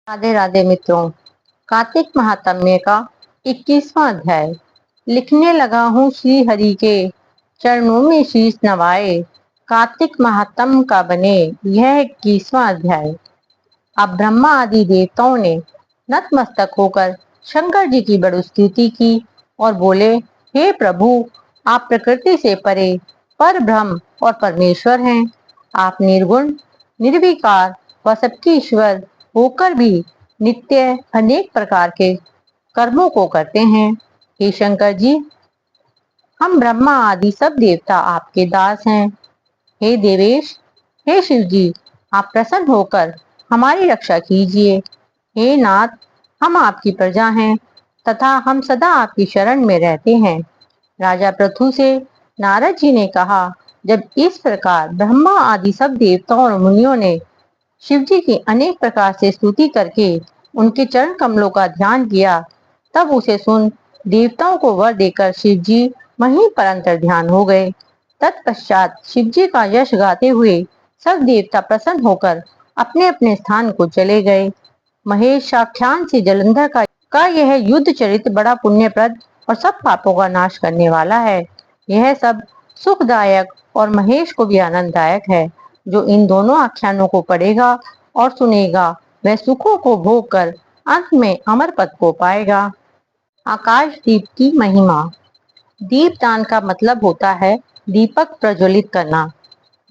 राधे राधे मित्रों। कार्तिक महात्म्य का 21वां अध्याय। लिखने लगा हूँ श्री हरि के चरणों में शीश नवाए। कार्तिक महात्म्य का बने यह 21वां अध्याय। अब ब्रह्मा आदि देवताओं ने नतमस्तक होकर शंकर जी की बड़ी स्तुति की और बोले, हे प्रभु, आप प्रकृति से परे पर ब्रह्म और परमेश्वर हैं। आप निर्गुण निर्विकार व सबके ईश्वर होकर भी नित्य अनेक प्रकार के कर्मों को करते हैं। हे शंकर जी, हम ब्रह्मा आदि सब देवता आपके दास हैं। हे देवेश, हे शिव जी, आप प्रसन्न होकर हमारी रक्षा कीजिए। हे नाथ, हम आपकी प्रजा हैं तथा हम सदा आपकी शरण में रहते हैं। राजा पृथु से नारद जी ने कहा, जब इस प्रकार ब्रह्मा आदि सब देवताओं और मुनियों ने शिव जी की अनेक प्रकार से स्तुति करके उनके चरण कमलों का ध्यान किया, तब उसे सुन देवताओं को वर देकर शिव जी वहीं पर अंतर्ध्यान हो गए। तत्पश्चात शिव जी का यश गाते हुए सब देवता प्रसन्न होकर अपने अपने स्थान को चले गए। महेश आख्यान से जलंधर का यह युद्ध चरित्र बड़ा पुण्यप्रद और सब पापों का नाश करने वाला है। यह सब सुखदायक और महेश को भी आनंददायक है। जो इन दोनों आख्यानों को पढ़ेगा और सुनेगा वह सुखों को भोग कर अंत में अमर पद को पाएगा। आकाश दीप की महिमा। दीपदान का मतलब होता है दीपक प्रज्वलित करना।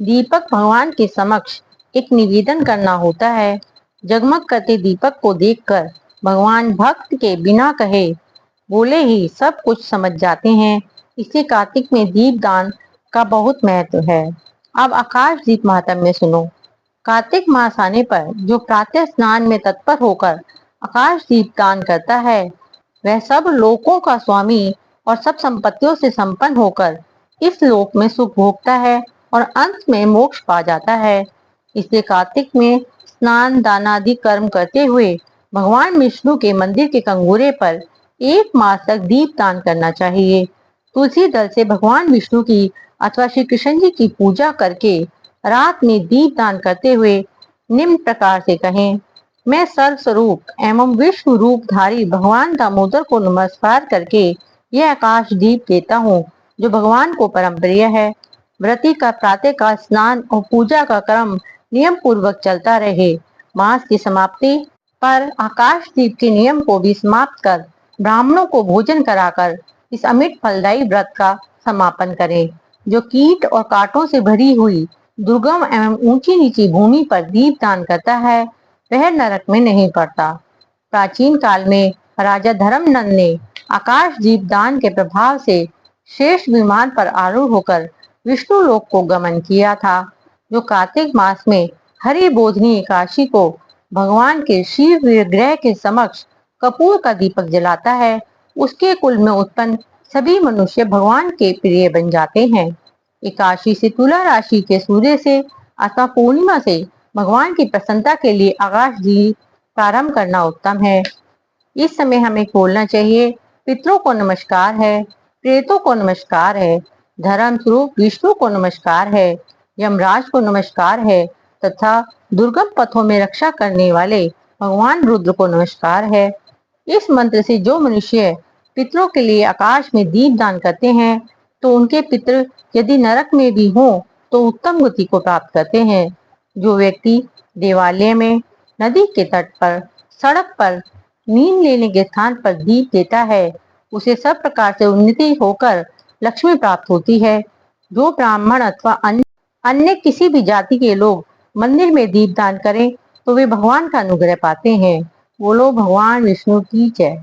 दीपक भगवान के समक्ष एक निवेदन करना होता है। जगमग करते दीपक को देखकर भगवान भक्त के बिना कहे बोले ही सब कुछ समझ जाते हैं। इसलिए कार्तिक में दीपदान का बहुत महत्व है। अब आकाश दीप महात्म्य सुनो। कार्तिक मास आने पर जो प्रातः स्नान में तत्पर होकर आकाश दीप दान करता है वह सब लोकों का स्वामी और सब संपत्तियों से संपन्न होकर इस लोक में सुख भोगता है और अंत में मोक्ष पा जाता है। इसलिए कार्तिक में स्नान दान आदि कर्म करते हुए भगवान विष्णु के मंदिर के कंगूरे पर 1 मास तक दीप दान करना चाहिए। तुलसी दल से भगवान विष्णु की अथवा श्री कृष्ण जी की पूजा करके रात में दीप दान करते हुए निम्न प्रकार से कहें, मैं सर्वस्वरूप एवं विश्व रूपधारी भगवान दामोदर को नमस्कार करके यह आकाश दीप देता हूँ जो भगवान को परम प्रिय है। व्रती का प्रातः का स्नान और पूजा का क्रम नियम पूर्वक चलता रहे। मास की समाप्ति पर आकाश दीप के नियम को भी समाप्त कर ब्राह्मणों को भोजन कराकर इस अमिट फलदायी व्रत का समापन करें। जो कीट और कांटों से भरी हुई दुर्गम एवं ऊंची नीची भूमि पर दीप दान करता है वह नरक में नहीं पड़ता। प्राचीन काल में राजा धर्मनंद ने आकाश दीप दान के प्रभाव से श्रेष्ठ विमान पर आरूढ़ होकर विष्णु लोक को गमन किया था। जो कार्तिक मास में हरि बोधनी एकादशी को भगवान के शिव विग्रह के समक्ष कपूर का दीपक जलाता है उसके कुल में उत्पन्न सभी मनुष्य भगवान के प्रिय बन जाते हैं। एकादशी से तुला राशि के सूर्य से अथवा पूर्णिमा से भगवान की प्रसन्नता के लिए आकाश दीप प्रारंभ करना उत्तम है। इस समय हमें बोलना चाहिए, पितरों को नमस्कार है, प्रेतों को नमस्कार है, धर्म स्वरूप विष्णु को नमस्कार है, यमराज को नमस्कार है तथा दुर्गम पथों में रक्षा करने वाले भगवान रुद्र को नमस्कार है। इस मंत्र से जो मनुष्य पितरों के लिए आकाश में दीप दान करते हैं तो उनके पितृ यदि नरक में भी हो तो उत्तम गति को प्राप्त करते हैं। जो व्यक्ति देवालय में, नदी के तट पर, सड़क पर, नींद लेने के स्थान पर दीप देता है उसे सब प्रकार से उन्नति होकर लक्ष्मी प्राप्त होती है। जो ब्राह्मण अथवा अन्य किसी भी जाति के लोग मंदिर में दीप दान करें तो वे भगवान का अनुग्रह पाते हैं। बोलो भगवान विष्णु की जय।